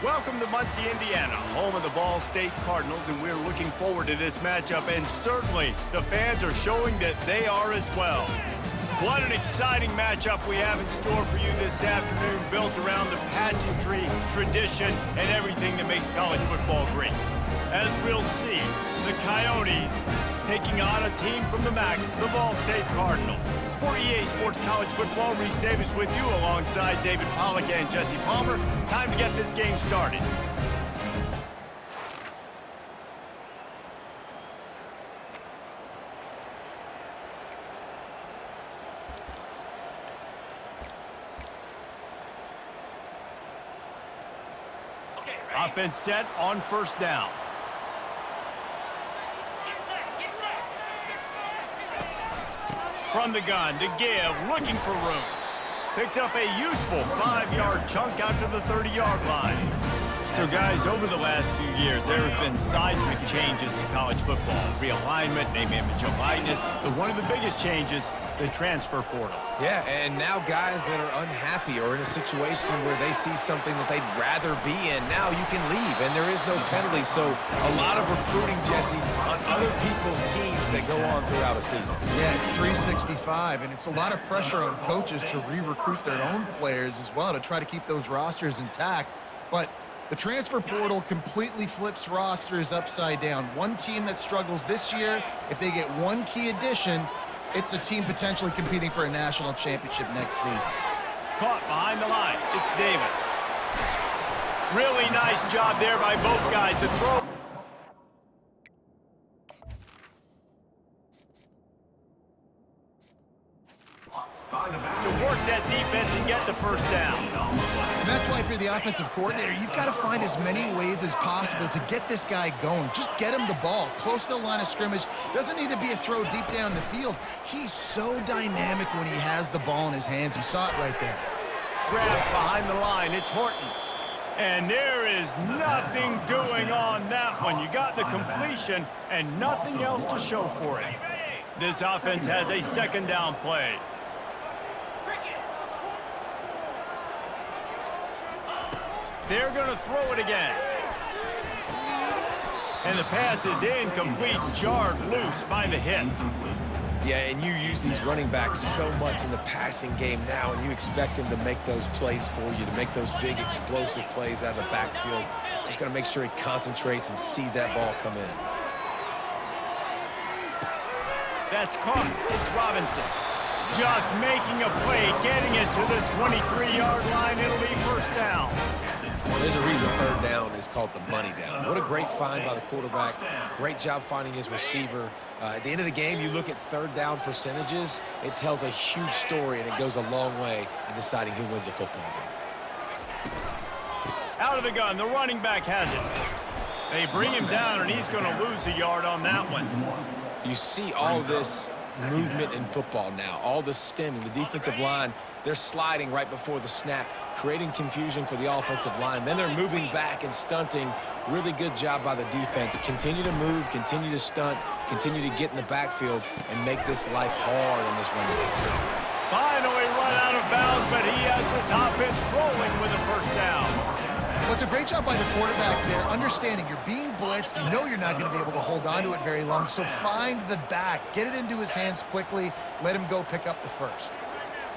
Welcome to Muncie, Indiana, home of the Ball State Cardinals, and we're looking forward to this matchup, and certainly the fans are showing that they are as well. What an exciting matchup we have in store for you this afternoon, built around the pageantry, tradition, and everything that makes college football great. As we'll see, the Coyotes taking on a team from the MAC, the Ball State Cardinals. For EA Sports College Football, Reese Davis with you alongside David Pollack and Jesse Palmer. Time to get this game started. Offense set on first down. From the gun to give, looking for room. Picks up a useful 5-yard chunk out to the 30-yard line. So, guys, over the last few years, there have been seismic changes to college football. Realignment, name, image, and likeness. But one of the biggest changes, the transfer portal. Yeah, and now guys that are unhappy or in a situation where they see something that they'd rather be in, now you can leave, and there is no penalty. So a lot of recruiting, Jesse, on other people's teams that go on throughout a season. Yeah, it's 365, and it's a lot of pressure on coaches to re-recruit their own players as well to try to keep those rosters intact. But the transfer portal completely flips rosters upside down. One team that struggles this year, if they get one key addition, it's a team potentially competing for a national championship next season. Caught behind the line. It's Davis. Really nice job there by both guys to throw. To work that defense and get the first down. And that's why if you're the offensive coordinator, you've got to find as many ways as possible to get this guy going. Just get him the ball close to the line of scrimmage. Doesn't need to be a throw deep down the field. He's so dynamic when he has the ball in his hands. You saw it right there. Grab behind the line. It's Horton. And there is nothing doing on that one. You got the completion and nothing else to show for it. This offense has a second down play. They're going to throw it again. And the pass is incomplete, jarred loose by the hit. Yeah, and you use these running backs so much in the passing game now, and you expect them to make those plays for you, to make those big explosive plays out of the backfield. Just got to make sure he concentrates and see that ball come in. That's caught. It's Robinson. Just making a play, getting it to the 23-yard line. It'll be first down. There's a reason third down is called the money down. What a great find by the quarterback. Great job finding his receiver. At the end of the game, you look at third down percentages. It tells a huge story, and it goes a long way in deciding who wins a football game. Out of the gun, the running back has it. They bring him down, and he's going to lose a yard on that one. You see all this movement in football now, all the stemming, the defensive line, they're sliding right before the snap, creating confusion for the offensive line. Then they're moving back and stunting. Really good job by the defense. Continue to move, continue to stunt, continue to get in the backfield, and make this life hard on this running back. Finally run out of bounds, but he has this offense rolling with a first down. Well, it's a great job by the quarterback there, understanding you're being blitzed. You know you're not going to be able to hold on to it very long, so find the back. Get it into his hands quickly. Let him go pick up the first.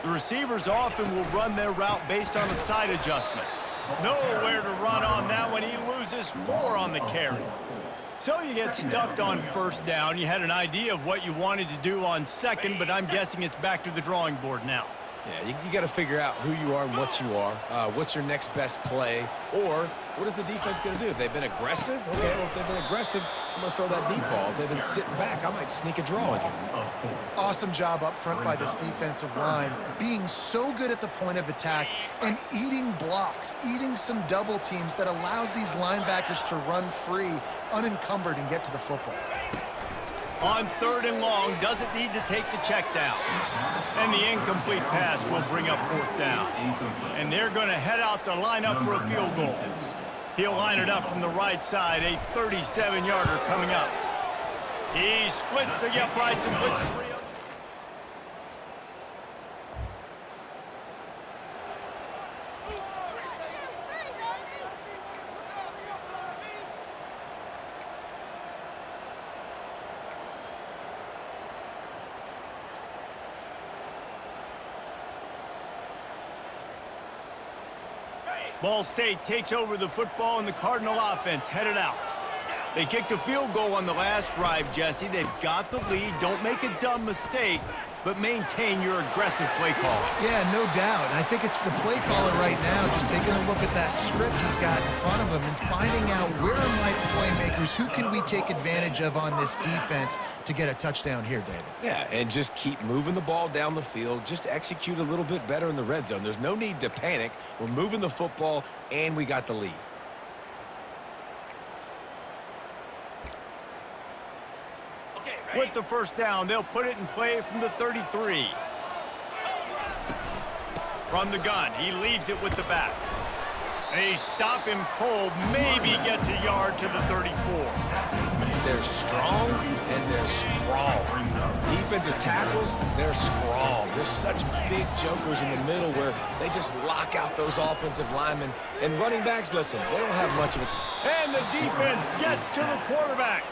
The receivers often will run their route based on a side adjustment. Nowhere to run on that one. He loses 4 on the carry. So you get stuffed on first down. You had an idea of what you wanted to do on second, but I'm guessing it's back to the drawing board now. Yeah, you got to figure out who you are and what you are. What's your next best play? Or what is the defense going to do? If they've been aggressive, okay, well, if they've been aggressive, I'm going to throw that deep ball. If they've been sitting back, I might sneak a draw on you. Awesome job up front by this defensive line, being so good at the point of attack and eating blocks, eating some double teams that allows these linebackers to run free, unencumbered, and get to the football. On third and long, doesn't need to take the check down. And the incomplete pass will bring up fourth down. And they're going to head out to line up for a field goal. He'll line it up from the right side, a 37-yarder coming up. He splits the uprights and puts 3 up. Ball State takes over the football, and the Cardinal offense headed out. They kicked a field goal on the last drive, Jesse. They've got the lead. Don't make a dumb mistake, but maintain your aggressive play call. Yeah, no doubt. And I think it's the play caller right now just taking a look at that script he's got in front of him and finding out where are my playmakers, who can we take advantage of on this defense to get a touchdown here, David. Yeah, and just keep moving the ball down the field. Just execute a little bit better in the red zone. There's no need to panic. We're moving the football, and we got the lead. With the first down, they'll put it in play from the 33. From the gun, he leaves it with the back. They stop him cold, maybe gets a yard to the 34. They're strong, and they're strong. Defensive tackles, they're strong. There's such big jokers in the middle where they just lock out those offensive linemen. And running backs, listen, they don't have much of it. And the defense gets to the quarterback.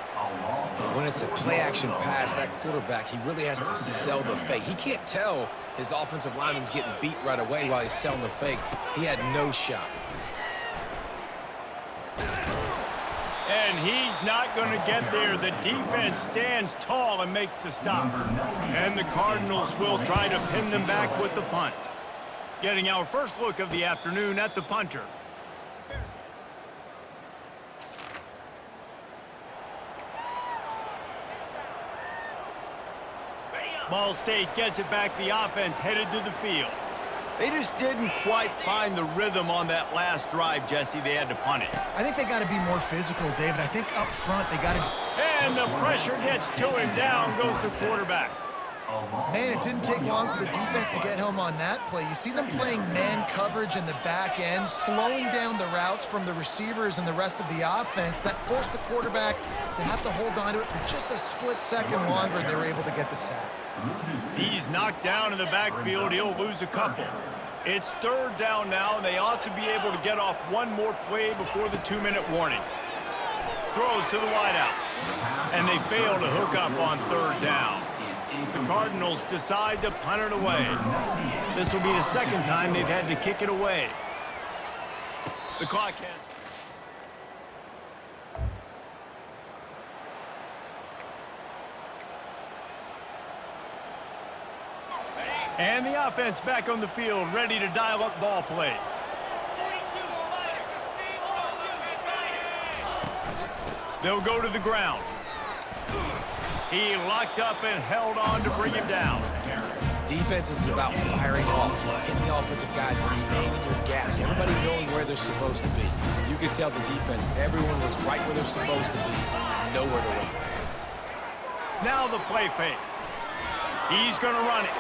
When it's a play-action pass, that quarterback, he really has to sell the fake. He can't tell his offensive lineman's getting beat right away while he's selling the fake. He had no shot. And he's not going to get there. The defense stands tall and makes the stop. And the Cardinals will try to pin them back with the punt. Getting our first look of the afternoon at the punter. Ball State gets it back. The offense headed to the field. They just didn't quite find the rhythm on that last drive, Jesse. They had to punt it. I think they got to be more physical, David. I think up front they got to... And the pressure gets to him. Down goes the quarterback. Man, it didn't take long for the defense to get home on that play. You see them playing man coverage in the back end, slowing down the routes from the receivers and the rest of the offense. That forced the quarterback to have to hold on to it for just a split second longer, and they were able to get the sack. He's knocked down in the backfield. He'll lose a couple. It's third down now, and they ought to be able to get off one more play before the 2-minute warning. Throws to the wideout, and they fail to hook up on third down. The Cardinals decide to punt it away. This will be the second time they've had to kick it away. The clock has... And the offense back on the field, ready to dial up ball plays. They'll go to the ground. He locked up and held on to bring him down. Defense is about firing off, hitting the offensive guys and staying in your gaps. Everybody knowing where they're supposed to be. You could tell the defense, everyone was right where they're supposed to be. Nowhere to run. Now the play fake. He's going to run it.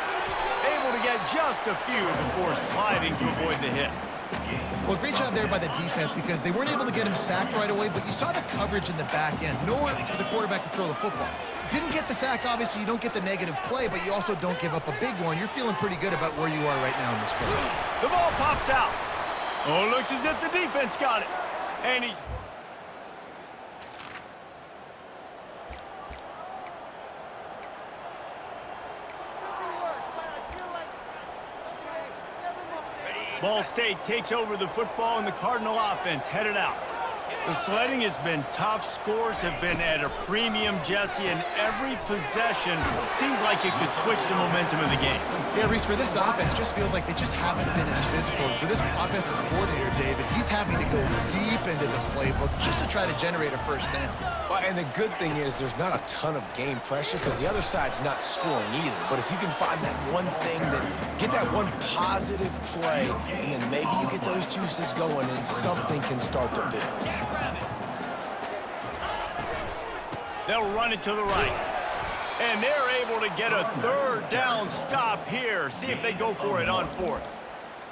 Able to get just a few before sliding to avoid the hits. Well, great job there by the defense because they weren't able to get him sacked right away, but you saw the coverage in the back end. Nowhere for the quarterback to throw the football. Didn't get the sack, obviously. You don't get the negative play, but you also don't give up a big one. You're feeling pretty good about where you are right now in this game. The ball pops out. Oh, it looks as if the defense got it. And he's... Ball State takes over the football, and the Cardinal offense headed out. The sledding has been tough. Scores have been at a premium, Jesse, and every possession seems like it could switch the momentum of the game. Yeah, Reese, for this offense, just feels like they just haven't been as physical. For this offensive coordinator, David, he's having to go deep into the playbook just to try to generate a first down. Well, and the good thing is there's not a ton of game pressure because the other side's not scoring either. But if you can find that one thing, that get that one positive play, and then maybe you get those juices going and something can start to build. They'll run it to the right. And they're able to get a third down stop here. See if they go for it on fourth.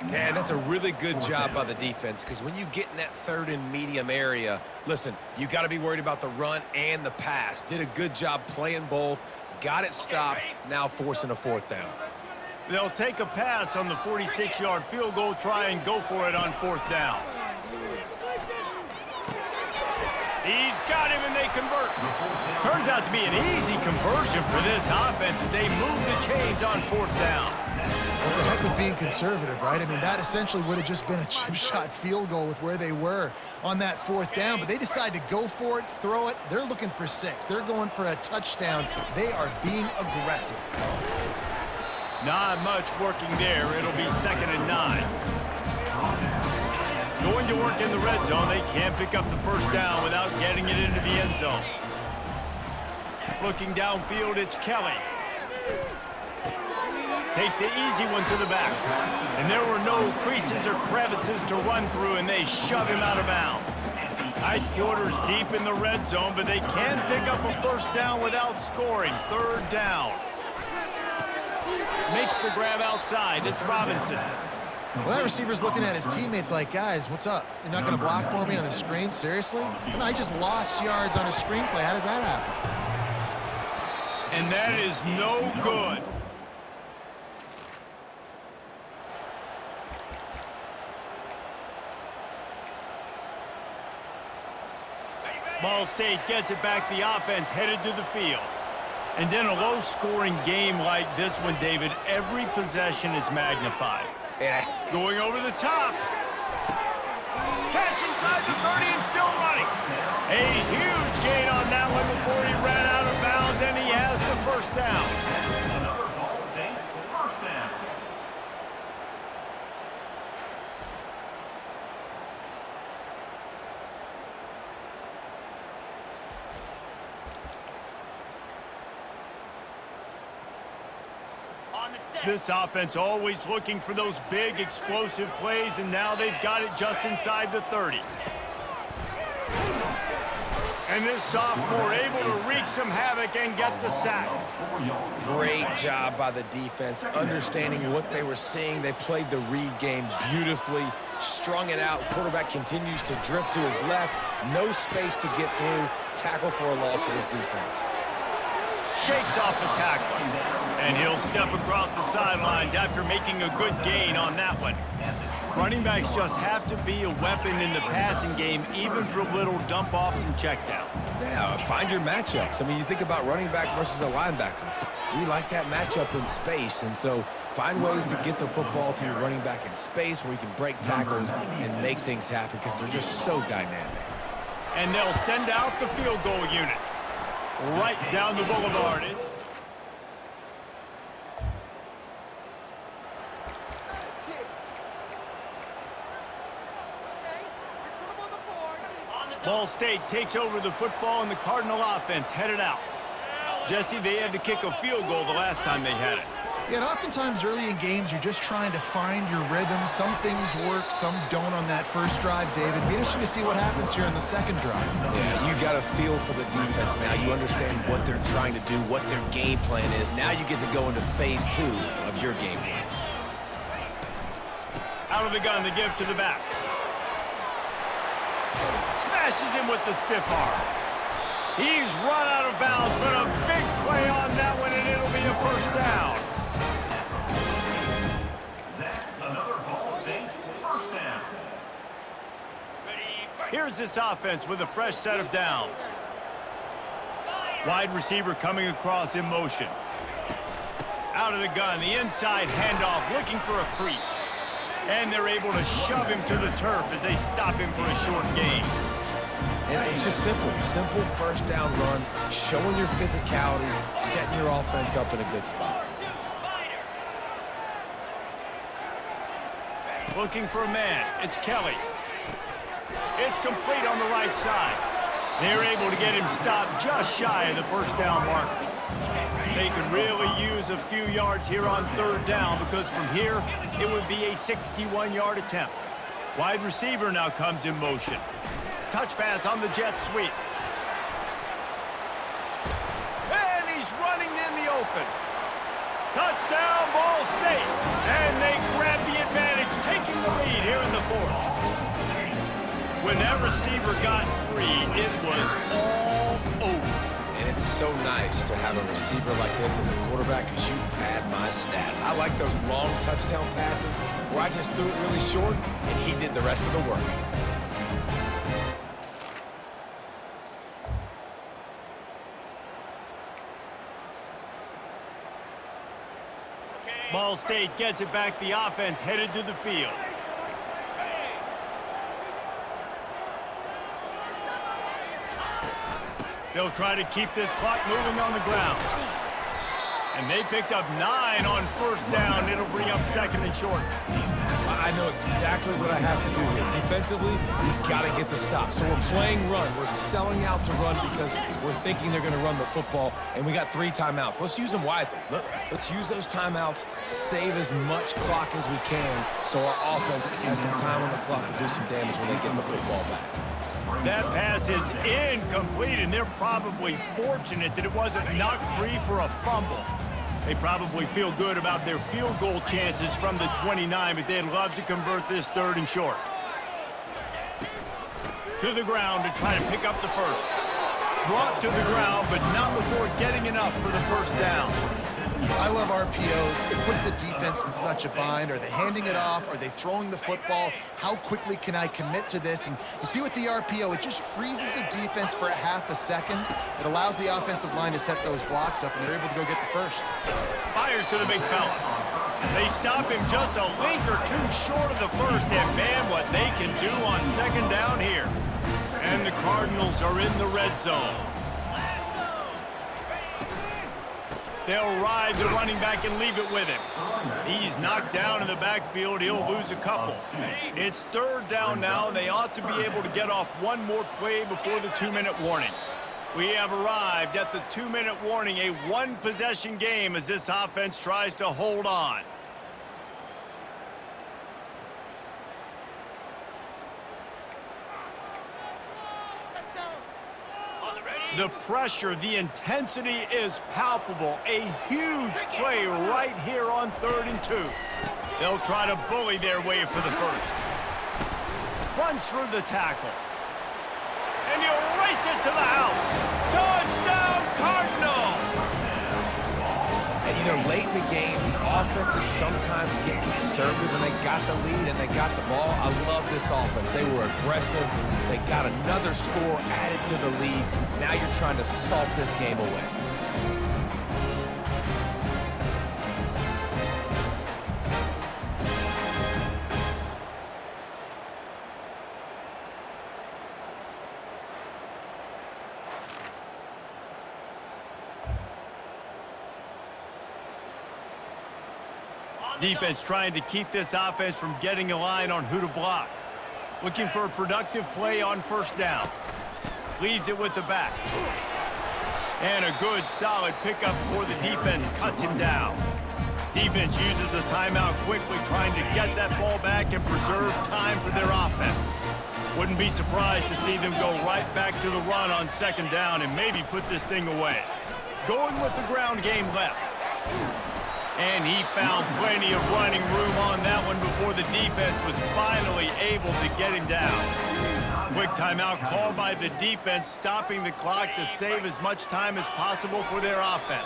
Man, that's a really good job by the defense because when you get in that third and medium area, listen, you got to be worried about the run and the pass. Did a good job playing both, got it stopped, now forcing a fourth down. They'll take a pass on the 46-yard field goal, try and go for it on fourth down. He's got him, and they convert. Turns out to be an easy conversion for this offense as they move the chains on 4th down. What the heck with being conservative, right? I mean, that essentially would have just been a chip shot field goal with where they were on that 4th down, but they decide to go for it, throw it. They're looking for 6. They're going for a touchdown. They are being aggressive. Not much working there. It'll be 2nd and 9. Going to work in the red zone. They can't pick up the 1st down without getting it into the end zone. Looking downfield, it's Kelly. Takes the easy one to the back. And there were no creases or crevices to run through, and they shove him out of bounds. Tight quarters deep in the red zone, but they can pick up a 1st down without scoring. 3rd down. Makes the grab outside. It's Robinson. Well, that receiver's looking at his teammates like, guys, what's up? You're not going to block for me on the screen? Seriously? I just lost yards on a screenplay. How does that happen? And that is no good. Ball State gets it back. The offense headed to the field. And in a low-scoring game like this one, David, every possession is magnified. Yeah. Going over the top. Catch inside the 30 and still running. A huge gain on that one before he ran out of bounds, and he has the 1st down. Another Ball State 1st down. This offense always looking for those big, explosive plays, and now they've got it just inside the 30. And this sophomore able to wreak some havoc and get the sack. Great job by the defense, understanding what they were seeing. They played the read game beautifully, strung it out. Quarterback continues to drift to his left. No space to get through. Tackle for a loss for this defense. Shakes off the tackle. And he'll step across the sidelines after making a good gain on that one. Running backs just have to be a weapon in the passing game, even for little dump-offs and checkdowns. Yeah, find your matchups. I mean, you think about running back versus a linebacker. We like that matchup in space, and so find ways to get the football to your running back in space where you can break tackles and make things happen because they're just so dynamic. And they'll send out the field goal unit. Right down the boulevard. Ball State takes over the football, and the Cardinal offense headed out. Jesse, they had to kick a field goal the last time they had it. Yeah, and oftentimes early in games, you're just trying to find your rhythm. Some things work, some don't on that first drive, David. It'd be interesting to see what happens here in the second drive. Yeah, you got a feel for the defense now. You understand what they're trying to do, what their game plan is. Now you get to go into phase 2 of your game plan. Out of the gun to give to the back. Smashes him with the stiff arm. He's run out of bounds, but a big play on that one, and it'll be a 1st down. That's another Ball State 1st down. Here's this offense with a fresh set of downs. Wide receiver coming across in motion. Out of the gun, the inside handoff, looking for a crease. And they're able to shove him to the turf as they stop him for a short gain. And it's just simple 1st down run, showing your physicality, setting your offense up in a good spot. Looking for a man, it's Kelly. It's complete on the right side. They're able to get him stopped just shy of the 1st down marker. They could really use a few yards here on 3rd down because from here, it would be a 61-yard attempt. Wide receiver now comes in motion. Touch pass on the jet sweep. And he's running in the open. Touchdown, Ball State. And they grab the advantage, taking the lead here in the 4th. When that receiver got free, it was all over. And it's so nice to have a receiver like this as a quarterback because you pad my stats. I like those long touchdown passes where I just threw it really short and he did the rest of the work. Ball State gets it back. The offense headed to the field. They'll try to keep this clock moving on the ground. And they picked up 9 on first down. It'll bring up second and short. I know exactly what I have to do here. Defensively, we got to get the stop. So we're playing run. We're selling out to run because we're thinking they're going to run the football, and we got 3 timeouts. Let's use them wisely. Let's use those timeouts, save as much clock as we can so our offense has some time on the clock to do some damage when they get the football back. That pass is incomplete, and they're probably fortunate that it wasn't knocked free for a fumble. They probably feel good about their field goal chances from the 29, but they'd love to convert this 3rd and short. To the ground to try to pick up the first. Brought to the ground, but not before getting enough for the first down. I love RPOs. It puts the defense in such a bind. Are they handing it off? Are they throwing the football? How quickly can I commit to this? And you see with the RPO, it just freezes the defense for a half a second. It allows the offensive line to set those blocks up, and they're able to go get the first. Fires to the big fella. They stop him just a link or 2 short of the first, and man, what they can do on second down here. And the Cardinals are in the red zone. They'll ride the running back and leave it with him. He's knocked down in the backfield. He'll lose a couple. It's 3rd down now. They ought to be able to get off one more play before the 2-minute warning. We have arrived at the 2-minute warning, a 1-possession game as this offense tries to hold on. The pressure, the intensity is palpable. A huge play right here on 3rd and 2. They'll try to bully their way for the first. Runs through the tackle. And he'll race it to the house. Touchdown, Cardinals! And, you know, late in the games, offenses sometimes get conservative when they got the lead and they got the ball. I love this offense. They were aggressive. They got another score added to the lead. Now you're trying to salt this game away. Defense trying to keep this offense from getting a line on who to block. Looking for a productive play on first down. Leaves it with the back. And a good, solid pickup before the defense cuts him down. Defense uses a timeout quickly, trying to get that ball back and preserve time for their offense. Wouldn't be surprised to see them go right back to the run on second down and maybe put this thing away. Going with the ground game left. And he found plenty of running room on that one before the defense was finally able to get him down. Quick timeout called by the defense, stopping the clock to save as much time as possible for their offense.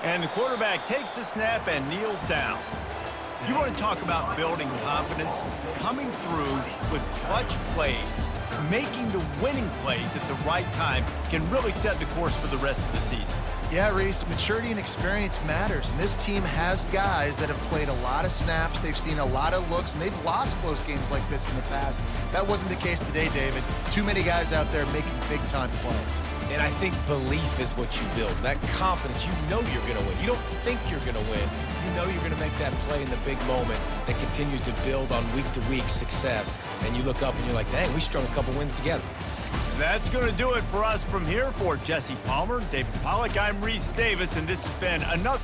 And the quarterback takes the snap and kneels down. You want to talk about building confidence? Coming through with clutch plays, making the winning plays at the right time can really set the course for the rest of the season. Yeah, Reese, maturity and experience matters, and this team has guys that have played a lot of snaps, they've seen a lot of looks, and they've lost close games like this in the past. That wasn't the case today, David. Too many guys out there making big-time plays. And I think belief is what you build. That confidence, you know you're going to win. You don't think you're going to win. You know you're going to make that play in the big moment that continues to build on week-to-week success. And you look up and you're like, dang, we strung a couple wins together. That's going to do it for us from here. For Jesse Palmer, David Pollack, I'm Reese Davis, and this has been another...